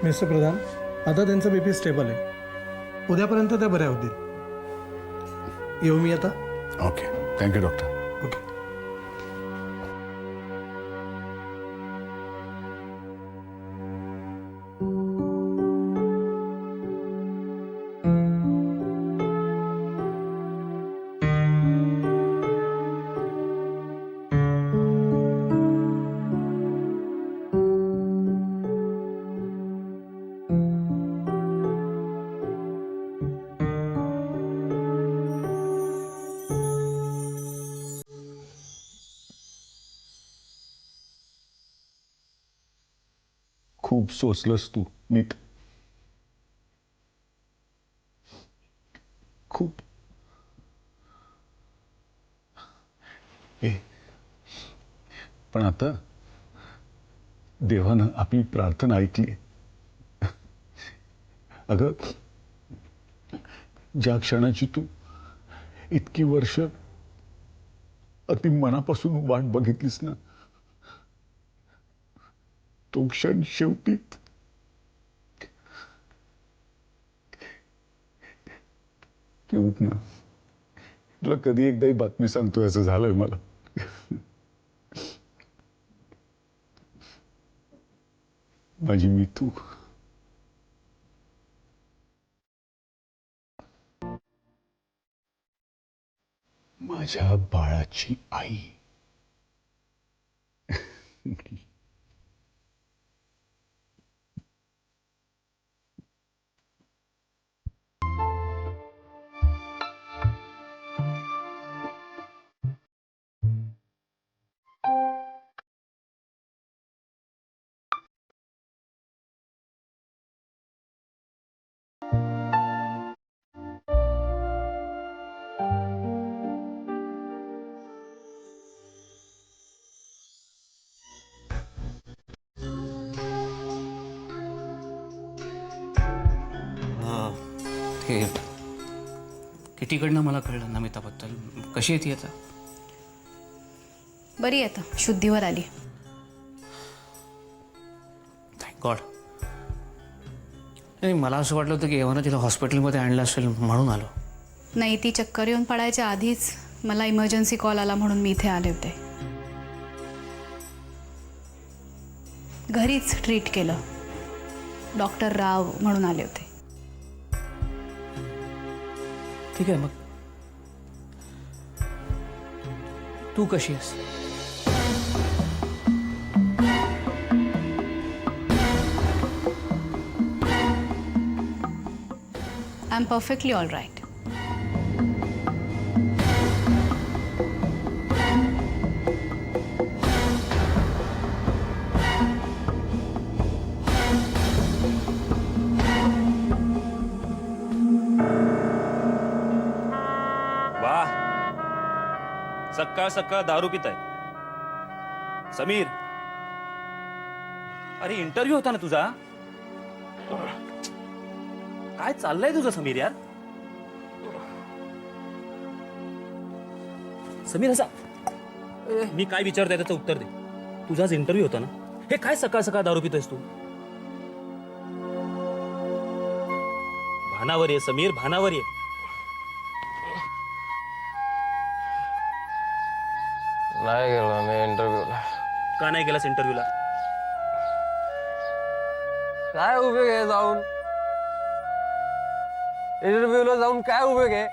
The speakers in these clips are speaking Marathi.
मिस्टर प्रधान, आता त्यांचं बीपी स्टेबल आहे. उद्यापर्यंत त्या बऱ्या होतील. येऊ मी आता? Okay, thank you doctor. ओके. खूप सोचलंस तू नीट, खूप. पण आता देवानं आपली प्रार्थना ऐकली. अगं, ज्या क्षणाची तू इतकी वर्ष अति मनापासून वाट बघितलीस ना, तो क्षण शेवटी ना. तुला कधी एकदा ही बातमी सांगतोय असं झालंय मला. माझी मितू, माझ्या बाळाची आई. हे कितीकडनं मला कळलं नमिताबद्दल. कशी आहे ती आता? बरी आहे आता, शुद्धीवर आली. Thank God. नाही, मला असं वाटलं होतं की एव्हाना तिला हॉस्पिटलमध्ये आणलं असेल म्हणून आलो. नाही, ती चक्कर येऊन पडायच्या आधीच मला इमर्जन्सी कॉल आला म्हणून मी इथे आले होते. घरीच ट्रीट केलं. डॉक्टर राव म्हणून आले होते. ठीक आहे, मग तू कशी आहेस? I am perfectly all right. सकाळ सकाळ दारू पिताय समीर. अरे इंटरव्ह्यू होता ना तुझा. काय चाललंय तुझं समीर यार? समीर असा मी काय विचारतोय त्याचं उत्तर दे. तुझाच इंटरव्ह्यू होता ना. हे काय सकाळ सकाळ दारू पितोयस तू? भानावर ये समीर, भानावर ये. नाही गेलो मी इंटरव्ह्यूला. का नाही गेलास इंटरव्ह्यूला? काय उपयोग आहे जाऊन इंटरव्ह्यूला जाऊन? काय उपयोग आहे?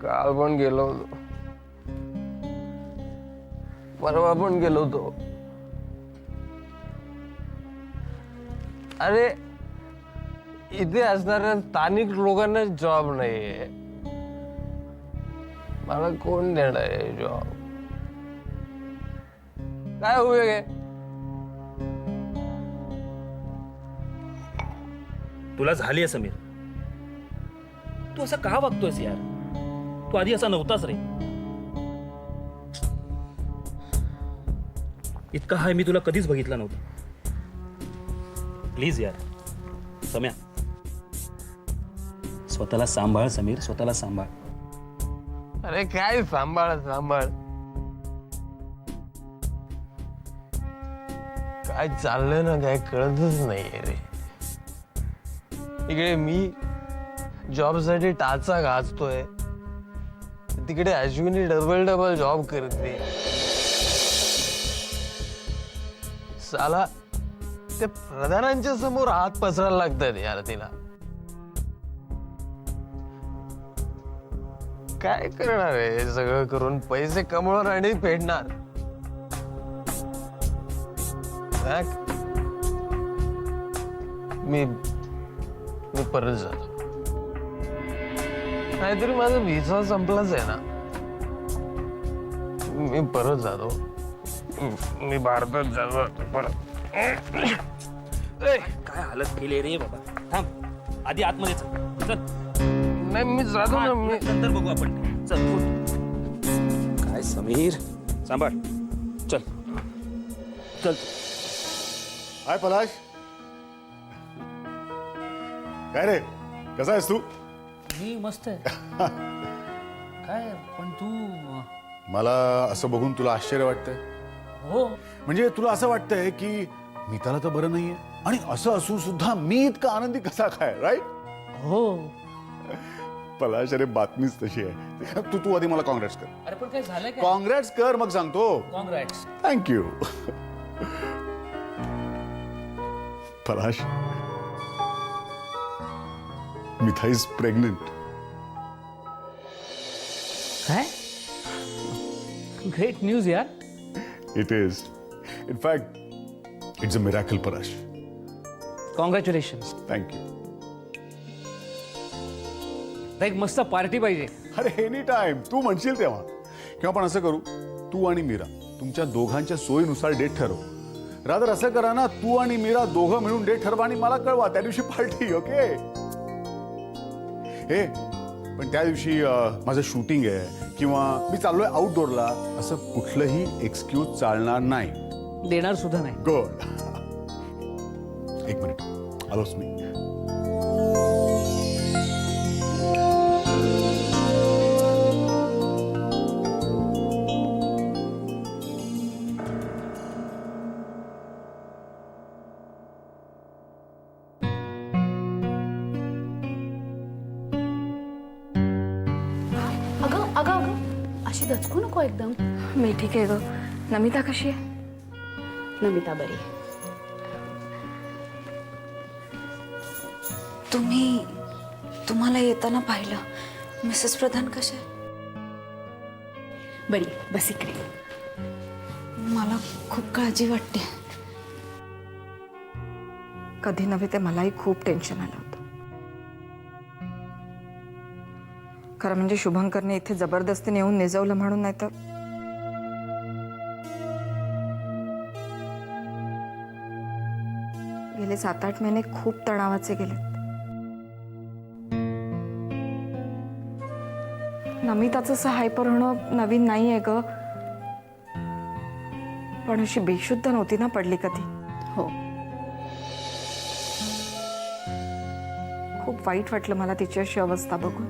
काल पण गेलो होतो, परवा पण गेलो होतो. अरे इथे असणाऱ्या स्थानिक लोकांना जॉब नाहीये. मला कोण देणार आहे जॉब? काय उपयोग आहे? तुला झाली आहे समीर. तू असं का वागतोयस यार? तू आधी असा नव्हताच रे. इतका हाय मी तुला कधीच बघितला नव्हता. प्लीज यार सम्या, स्वतःला सांभाळ समीर, स्वतःला सांभाळ. अरे काय सांभाळ सांभाळ? काय चाललंय ना काय कळतच नाहीये रे. इकडे मी जॉबसाठी टाचा गाजतोय, तिकडे अश्विनी डबल जॉब करते. साला ते प्रधानांच्या समोर हात पसरायला लागतात यार तिला. काय करणार आहे हे सगळं करून? पैसे कमवणार आणि फेडणार. मी परत जातो, नाहीतरी माझा व्हिसा संपलाच आहे ना. मी परत जातो, मी भारतात जातो परत. काय हालत केली रे बाबा. थांब, आधी आतमध्ये चल. नाही मी जातो ना. मी नंतर बघू आपण. चल उठ. काय समीर, सांभाळ. चल चल. हाय पलाश, काय रे, कसा आहेस तू? मी मस्त आहे. काय पण तू मला असं बघून तुला आश्चर्य वाटतंय? हो म्हणजे तुला असं वाटतंय की मीताला तर बरं नाहीये आणि असं असून सुद्धा मी इतका आनंदी कसा काय, राईट? हो. पलाश, अरे बातमीच तशी आहे. तू आधी मला काँग्रेट्स कर. अरे पण काय झालं काय? काँग्रेट्स कर, मग सांगतो. Congrats. Thank you. Palash, Mitha is pregnant. काय? ग्रेट न्यूज यार. It is. In fact it's a miracle, Palash. Congratulations. Thank you. एक मस्त पार्टी पाहिजे. अरे एनी टाइम तू म्हणशील तेव्हा. किंवा आपण असं करू, तू आणि मीरा तुमच्या दोघांच्या सोयीनुसार डेट ठरव. रादर असं करा ना, तू आणि मीरा दोघं मिळून डेट ठरवा आणि मला कळवा, त्या दिवशी पार्टी. ओके? हे पण त्या दिवशी माझं शूटिंग आहे किंवा मी चाललोय आउटडोअरला, असं कुठलंही एक्सक्यूज चालणार नाही. देणार सुद्धा नाही. गुड. एक मिनिट, आलोच मी. अगं अगं अगं अशी दचकू नको एकदम. मी ठीक आहे ग. नमिता कशी आहे? नमिता बरी. तुम्हाला येताना पाहिलं. मिसेस प्रधान कशा आहे? बरी. बस इकडे. मला खूप काळजी वाटते. कधी नव्हे ते मलाही खूप टेन्शन आलं होतं. खरं म्हणजे शुभंकरने इथे जबरदस्तीने येऊन निजवलं म्हणून, नाही तर गेले 7-8 महिने खूप तणावाचे गेलेत. नमिताचं असं हायपर होणं नवीन नाहीये ग, पण अशी बेशुद्ध नव्हती ना पडली कधी. हो. खूप वाईट वाटलं मला तिची अशी अवस्था बघून.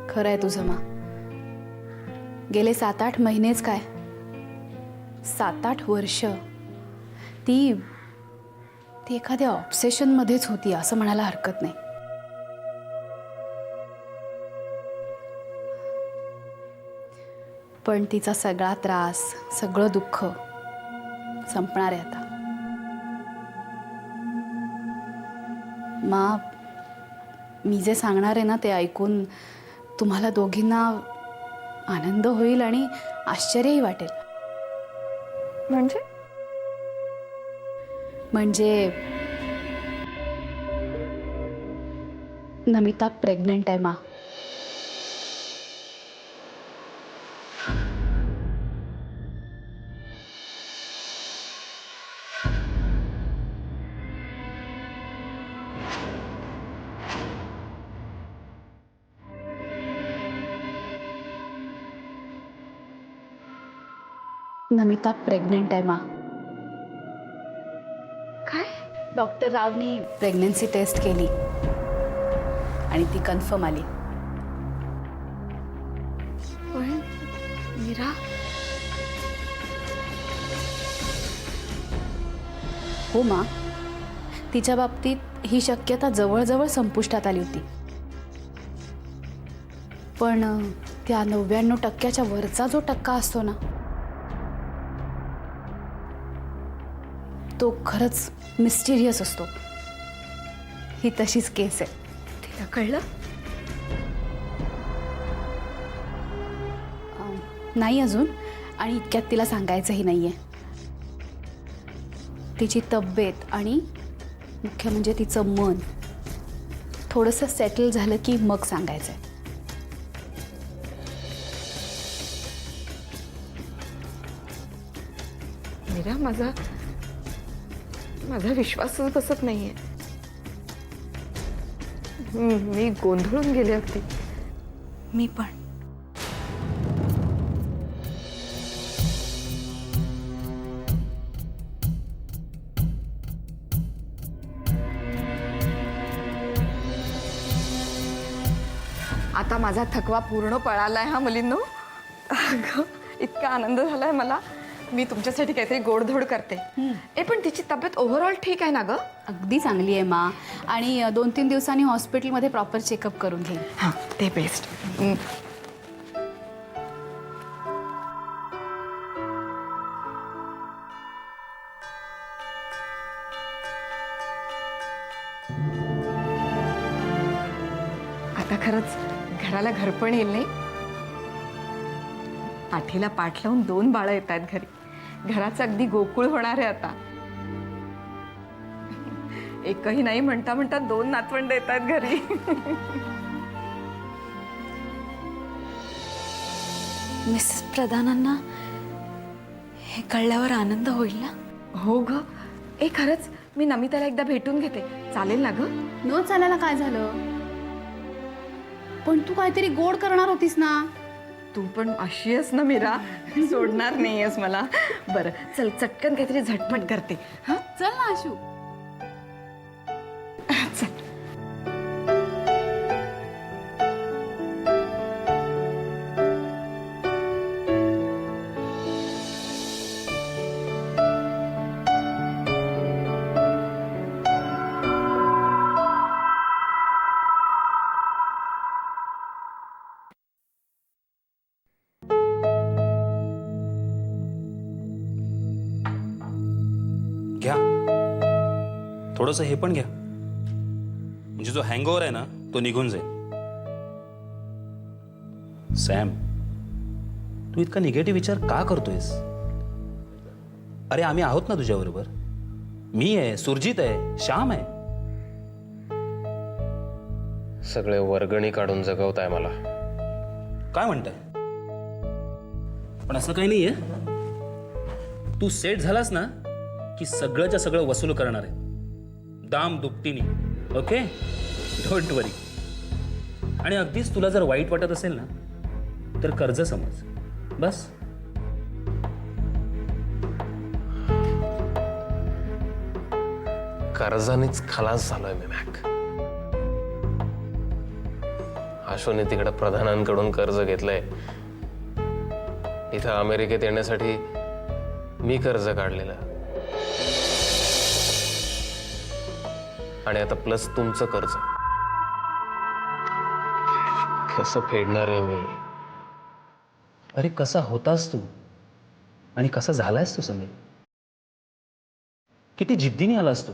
खरं आहे तुझं मा. गेले 7-8 महिनेच काय, 7-8 वर्ष ती एखाद्या ऑब्सेशनमध्येच होती असं म्हणायला हरकत नाही. पण तिचा सगळा त्रास, सगळं दुःख संपणार आहे आता. मा, मी जे सांगणार आहे ना ते ऐकून तुम्हाला दोघींना आनंद होईल आणि आश्चर्यही वाटेल. म्हणजे नमिता प्रेग्नंट आहे मा. नमिता प्रेग्नेंट आहे मा. काय? डॉक्टर रावनी प्रेग्नन्सी टेस्ट केली आणि ती कन्फर्म आली. पण मीरा, हो मा, तिच्या बाबतीत ही शक्यता जवळजवळ संपुष्टात आली होती. पण त्या 99% वरचा जो टक्का असतो ना, तो खरंच मिस्टिरियस असतो. ही तशीच केस आहे. तिला कळलं? नाही अजून, आणि इतक्यात तिला सांगायचंही नाहीये. तिची तब्येत आणि मुख्य म्हणजे तिचं मन थोडंसं सेटल झालं की मग सांगायचंय. मीरा, माझा विश्वासच बसत नाहीये. मी गोंधळून गेले अगदी. मी पण. आता माझा थकवा पूर्ण पळालाय हा मुलींनो. अगं, इतका आनंद झालाय मला. मी तुमच्यासाठी काहीतरी गोडधोड करते. पण तिची तब्येत ओव्हरऑल ठीक आहे ना ग? अगदी चांगली आहे मा, आणि 2-3 दिवसांनी हॉस्पिटलमध्ये प्रॉपर चेकअप करून घेईन. हां, ते बेस्ट. आता खरंच घराला घर पण येईल नाही. पाठीला पाठ लावून 2 बाळं येत आहेत घरी. घराचं अगदी गोकुळ होणार आहे आता. एकही नाही म्हणता म्हणता 2 नातवंड येत आहेत घरी. मिसेस प्रधानांना हे कळल्यावर आनंद होईल ना? हो ग. खरंच मी नमिताला एकदा भेटून घेते, चालेल ना ग? न चालायला काय झालं? पण तू काहीतरी गोड करणार होतीस ना? तू पण अशी आहेस ना मीरा, सोडणार नाहीयेस मला. बरं चल, चटकन काहीतरी झटपट करते. हा, चल ना आशू. चल. घ्या थोडंसं हे पण घ्या, म्हणजे जो हँगओव्हर आहे ना तो निघून जाईल. सॅम, तू इतका निगेटिव्ह विचार का करतोयस? अरे आम्ही आहोत ना तुझ्याबरोबर. मी आहे, सुरजित आहे, श्याम आहे. सगळे वर्गणी काढून जगवताय मला. काय म्हणताय? पण असं काही नाहीये. तू सेट झालास ना की सगळंच्या सगळं वसूल करणार आहे, दाम दुपटीने. ओके, डोंट वरी. आणि अगदीच तुला जर वाईट वाटत असेल ना तर कर्ज समज, बस. कर्जानेच खलास झालोय मी मॅक. आशोने तिकडे प्रधानांकडून कर्ज घेतलंय. इथं अमेरिकेत येण्यासाठी मी कर्ज काढलेलं, आणि आता प्लस तुमचं कर्ज. कसं फेडणार आहे मी? अरे कसा होतास तू आणि कसा झालायस तू समीर? किती जिद्दीने आलास तू,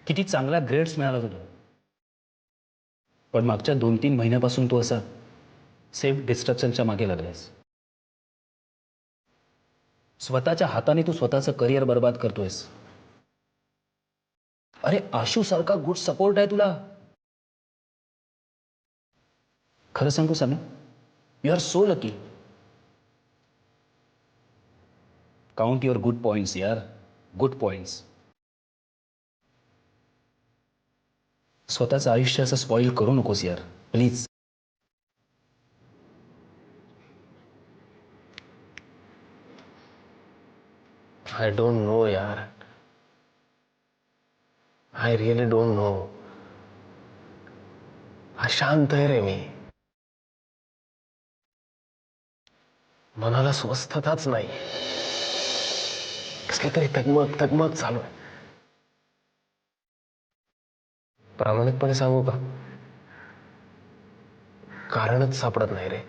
किती चांगल्या ग्रेड्स मिळाला तुला. पण मागच्या 2-3 महिन्यापासून तू असा सेल्फ डिस्ट्रक्शनच्या मागे लागलायस. स्वतःच्या हाताने तू स्वतःचं करिअर बर्बाद करतोयस. अरे आशू सारखा गुड सपोर्ट आहे तुला. खरं सांगू Sameer, you are so lucky. Count your good points यार, गुड पॉइंट्स. स्वतःचं आयुष्य असं स्पॉइल करू नकोस यार, प्लीज. आय डोंट नो यार, आय रिअली डोंट नो. अशांत आहे रे मी. मनाला स्वस्थताच नाही. कसली तरी तगमग तगमग चालू आहे. प्रामाणिकपणे सांगू का, कारणच सापडत नाही रे.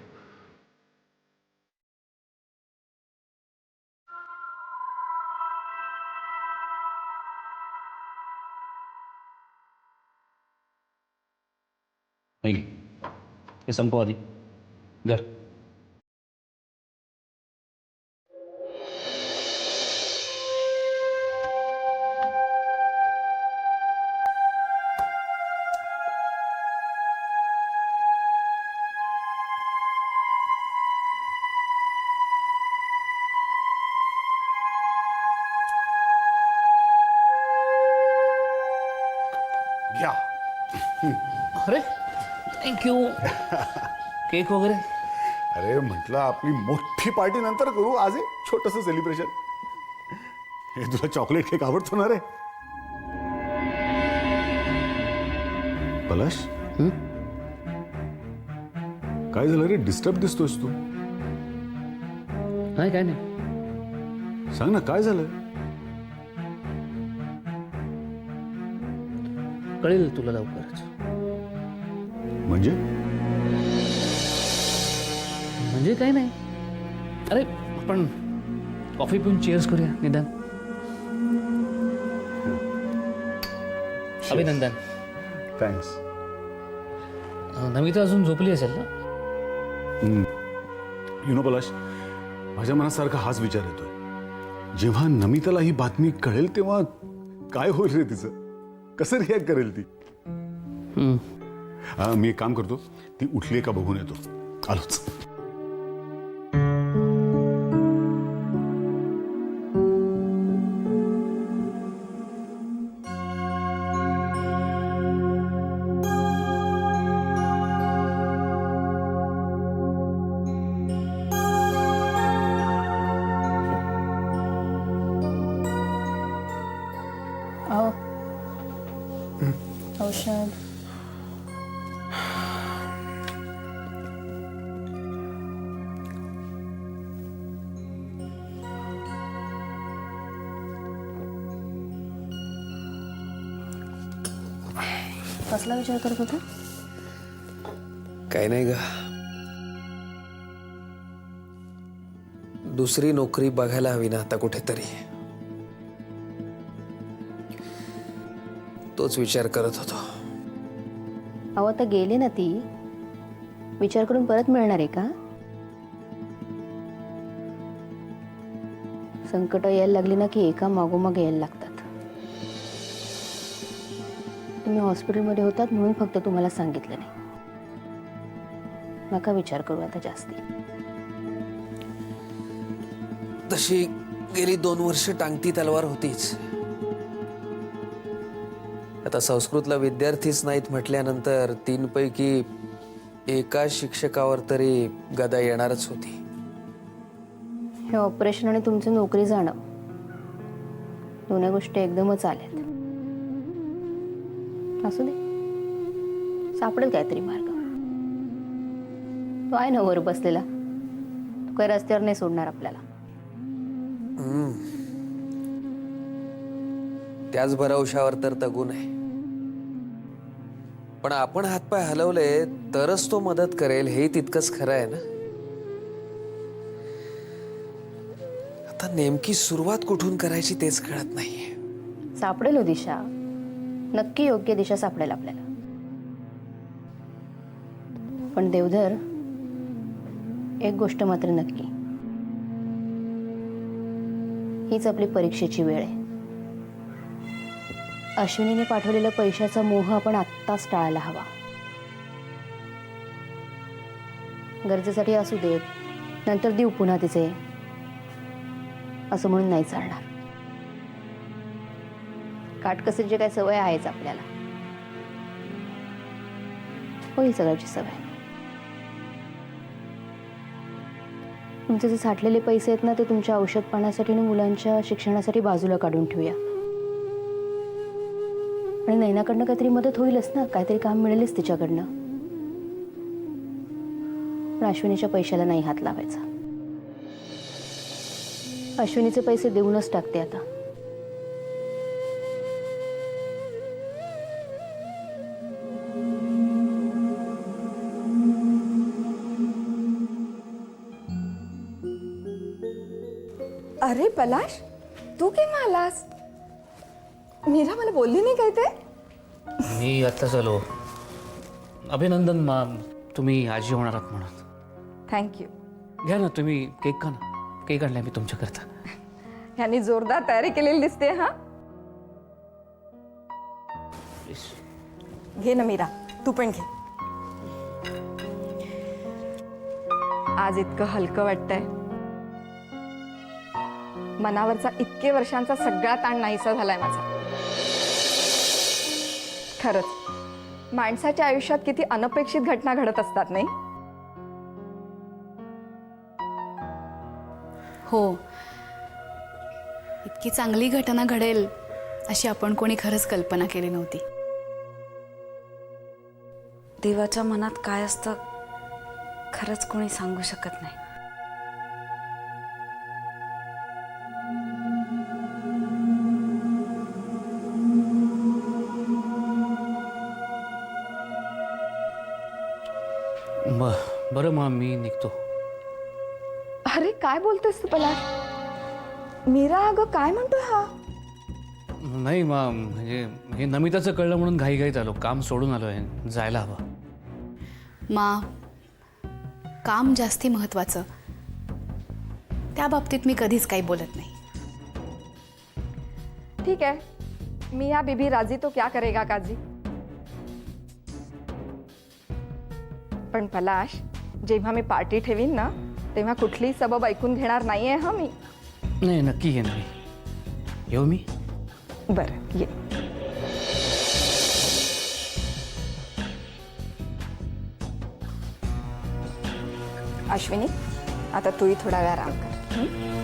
नाही हे संपव आधी. धर. घ्या. अरे थँक्यू. केक वगैरे? अरे म्हटलं आपली मोठी पार्टी नंतर करू, आज एक छोटंसं सेलिब्रेशन. हे तुला चॉकलेट केक आवडतो ना रे? पलाश, काय झालं रे? डिस्टर्ब दिसतोयस तू. नाही काय नाही. सांग ना काय झालं? कळेल तुला लवकरच. म्हणजे म्हणजे काही नाही. अरे आपण कॉफी पिऊन चेअर्स करूया निदान. अभिनंदन. थँक्स. नमिता अजून झोपली असेल ना? यु नो पलाश, माझ्या मनात सारखा हाच विचार येतोय, जेव्हा नमिताला ही बातमी कळेल तेव्हा काय होईल रे तिचं? कसं रिॲक्ट करेल ती? मी एक काम करतो, ती उठली का बघून येतो. आलोच. औषध. कसला विचार करत होता? काही नाही ग, दुसरी नोकरी बघायला हवी ना आता कुठेतरी. तोच विचार करत होतो. अहो आता गेले ना ती, विचार करून परत मिळणार आहे का? संकट यायला लागली ना की एका मागोमाग यायला लागतात. तुम्ही हॉस्पिटलमध्ये होतात म्हणून फक्त तुम्हाला सांगितलं नाही. नका विचार करू आता जास्ती. तशी गेली 2 वर्ष टांगती तलवार होतीच. आता संस्कृतला विद्यार्थीच नाहीत म्हटल्यानंतर 3 पैकी एका शिक्षकावर तरी गदा येणारच होती. हे ऑपरेशन आणि तुमची नोकरी जाणं, दोन्ही गोष्टी एकदमच आल्यात. असू दे, सापडेल काहीतरी मार्ग. तो आहे ना वर बसलेला, तो काही रस्त्यावर नाही सोडणार आपल्याला. त्याच भरवशावर तर तगून आहे. पण आपण हातपाय हलवले तरच तो मदत करेल, हे तितकंच खरं आहे ना. आता नेमकी सुरुवात कुठून करायची तेच कळत नाहीये. सापडेल हो दिशा, नक्की योग्य दिशा सापडेल आपल्याला. पण देवधर, एक गोष्ट मात्र नक्की, हीच आपली परीक्षेची वेळ आहे. अश्विनीने पाठवलेला पैशाचा मोह आपण आत्ताच टाळायला हवा. गरजेसाठी असू देत, नंतर देऊ पुन्हा तिचे, असं म्हणून नाही चालणार. काटकसरीची काय सवय आहेच आपल्याला, होईल सगळ्याची सवय. तुमचे जे साठलेले पैसे आहेत ना, ते तुमच्या औषध पाण्यासाठी आणि मुलांच्या शिक्षणासाठी बाजूला काढून ठेवूया. आणि नैनाकडनं काहीतरी मदत होईलच ना, काहीतरी काम मिळेलच तिच्याकडनं. पण अश्विनीच्या पैशाला नाही हात लावायचा. अश्विनीचे पैसे देऊनच टाकते आता. अरे पलाश, तू केव्हा आलास? मीरा मला बोलली नाही काय ते? मी आत्ताच आलो. अभिनंदन मा, तुम्ही आजी होणार आहात म्हणत. थँक्यू. घ्या ना तुम्ही केक खा ना. केक आणलाय मी तुमच्याकरता. ह्यांनी जोरदार तयारी केलेली दिसते. हा, घे ना मीरा, तू पण घे. आज इतकं हलकं वाटतंय. मनावरचा इतके वर्षांचा सगळा ताण नाहीसा झालाय माझा. खरंच माणसाच्या आयुष्यात किती अनपेक्षित घटना घडत असतात नाही? हो, इतकी चांगली घटना घडेल अशी आपण कोणी खरंच कल्पना केली नव्हती. देवाच्या मनात काय असतं खरंच कोणी सांगू शकत नाही. बरं मा, मी निघतो. अरे काय बोलतोस तू पलाश? मीरा अगं काय म्हणतोय हा? नाही मा, म्हणजे हे नमिताचं कळलं म्हणून घाईघाईत आलो. काम सोडून आलो आहे, जायला हवं. मा, काम जास्ती महत्वाचं. त्या बाबतीत मी कधीच काही बोलत नाही. ठीक है, मियाँ बीबी राजी तो क्या करेगा काजी. पण पलाश, जेव्हा मी पार्टी ठेवीन ना तेव्हा कुठलीही सबब ऐकून घेणार नाहीये. हा मी. नाही, नक्की ये ना. मी येऊ मी. बरं ये. अश्विनी, आता तूही थोडा वेळ आराम कर.